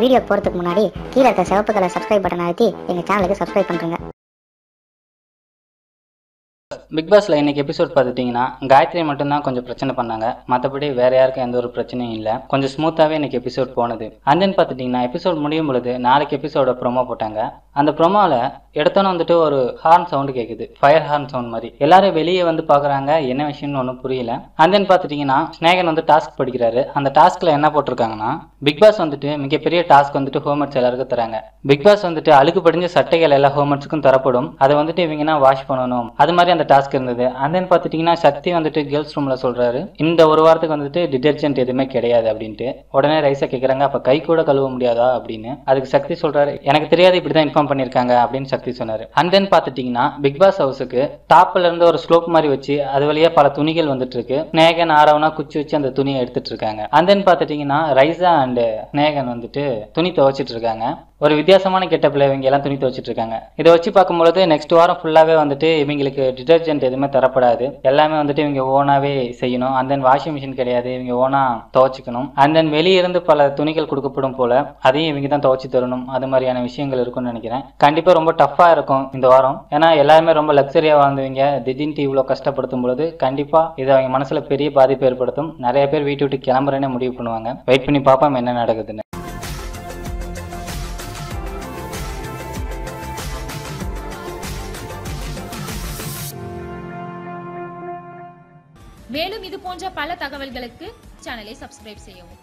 Video போகிறதுக்கு முன்னாடி கீழே இருக்க சிவப்பு கலர் சப்ஸ்கிரைப் பட்டன் அழுத்தி எங்கள் சேனலுக்கு சப்ஸ்கிரைப் பண்ணுறேங்க. பிக் பாஸ்ல இன்னைக்கு எபிசோட் பார்த்துட்டீங்கன்னா காயத்ரி மட்டும்தான் கொஞ்சம் பிரச்சனை பண்ணாங்க. மற்றபடி வேற யாருக்கும் எந்த ஒரு பிரச்சனையும் இல்லை. கொஞ்சம் ஸ்மூத்தாவே இன்னைக்கு எபிசோட் போனது. அண்ட் பார்த்துட்டீங்கன்னா எபிசோட் முடியும் பொழுது நாளைக்கு எபிசோட ப்ரோமோ போட்டாங்க. அந்த ப்ரோமோல எடுத்தோன்னு வந்துட்டு ஒரு ஹார்ன் சவுண்டு கேட்குது, ஃபயர் ஹார்ன் சவுண்ட் மாதிரி. எல்லாரும் வெளியே வந்து பாக்குறாங்க, என்ன விஷயம்னு ஒன்றும் புரியல. அண்ட் பார்த்துட்டீங்கன்னா ஸ்நேகன் வந்து டாஸ்க் படிக்கிறாரு. அந்த டாஸ்க்ல என்ன போட்டிருக்காங்கன்னா, பிக் பாஸ் வந்துட்டு மிகப்பெரிய டாஸ்க் வந்துட்டு ஹோம்ஒர்க்ஸ் எல்லாருக்கும் தராங்க. பிக் பாஸ் வந்துட்டு அழுக்கு படிஞ்ச சட்டைகள் எல்லா ஹோம்ஒர்க்ஸுக்கும் தரப்படும், அதை வந்துட்டு இவங்கன்னா வாஷ் பண்ணணும், அது மாதிரி அந்த டாஸ்க் இருந்தது. அண்ட் பார்த்துட்டீங்கன்னா சக்தி வந்துட்டு கேர்ள்ஸ் ரூம்ல சொல்றாரு, இந்த ஒரு வாரத்துக்கு வந்துட்டு டிடர்ஜென்ட் எதுவுமே கிடையாது அப்படின்ட்டு. உடனே ரைஸா கேட்கறாங்க, அப்ப கை கூட கழுவ முடியாதா அப்படின்னு. அதுக்கு சக்தி சொல்றாரு, எனக்கு தெரியாது, இப்படிதான் இன்ஃபார்ம் பண்ணிருக்காங்க அப்படின்னு சக்தி சொன்னாரு. அண்ட் தென் பார்த்துட்டீங்கன்னா பிக் பாஸ் ஹவுஸுக்கு டாப்ல இருந்து ஒரு ஸ்லோப் மாதிரி வச்சு அது வழியா பல துணிகள் வந்துட்டு இருக்கு. ஸ்நேகன் ஆரவனா குச்சி வச்சு அந்த துணியை எடுத்துட்டு இருக்காங்க. அண்ட் தென் பார்த்துட்டீங்கன்னா ரைஸா அண்ட் ஸ்நேகன் வந்துட்டு துணி துவைச்சிட்டு இருக்காங்க. ஒரு வித்தியாசமான கெட்டப்ல இவங்க எல்லாம் துணி துவைச்சிட்டு இருக்காங்க. இதை வச்சு பார்க்கும்போது நெக்ஸ்ட் வாரம் ஃபுல்லாவே வந்துட்டு இவங்களுக்கு டிடர்ஜென்ட் எதுவுமே தரப்படாது, எல்லாமே வந்துட்டு இவங்க ஓனாவே செய்யணும். அண்ட் தென் வாஷிங் மிஷின் கிடையாது, இவங்க ஓனா துவைச்சிக்கணும். அண்ட் தென் வெளியிருந்து பல துணிகள் கொடுக்கப்படும் போல, அதையும் இவங்க தான் துவைச்சி தரணும். அது மாதிரியான விஷயங்கள் இருக்கும்னு நினைக்கிறேன். கண்டிப்பா ரொம்ப டஃபா இருக்கும் இந்த வாரம். ஏன்னா எல்லாருமே ரொம்ப லக்ஸரியா வாழ்ந்தவங்க திடீர்னு இவ்வளவு கஷ்டப்படுத்தும் பொழுது கண்டிப்பா இது அவங்க மனசுல பெரிய பாதிப்பு ஏற்படுத்தும். நிறைய பேர் வீட்டு விட்டு கிளம்புறேன்னு முடிவு பண்ணுவாங்க. வெயிட் பண்ணி பார்ப்போம் என்ன நடக்குதுன்னு. மேலும் இது போன்ற பல தகவல்களுக்கு சேனலை சப்ஸ்கிரைப் செய்யவும்.